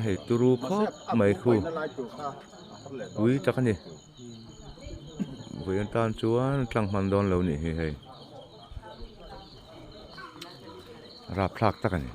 Hei turu khóc mấy khu quý chắc nhỉ với anh tan chúa trăng man đòn lâu nhỉ hei rap lak tak nhỉ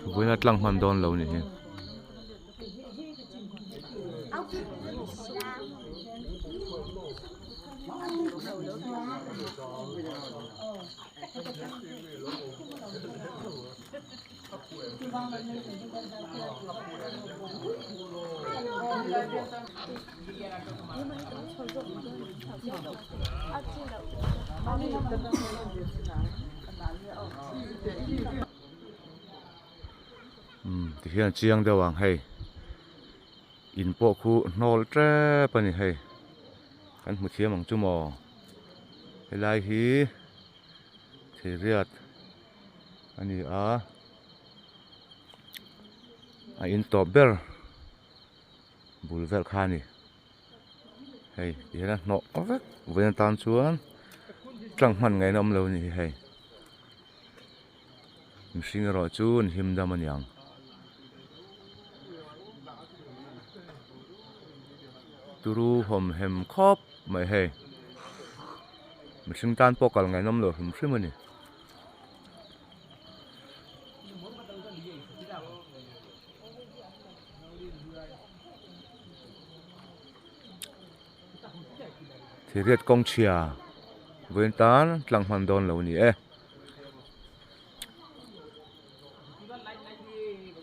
với anh trăng man đòn lâu nhỉ thì hiện chiang đâu ang hay in po khu nol tre pani hay kan mu chiam ang chumo helai hi theriat ani a in to ber bulvel khani hay ira no ovek ven tan chuan tlang man ngai nom lo ni hay mihring ro chun him dam aniang turu hom hem khop mai hay mihring tan pokal ngai nom lo hum hrim ani thì riết công chia với tán lăng hoàn đòn lâu nhỉ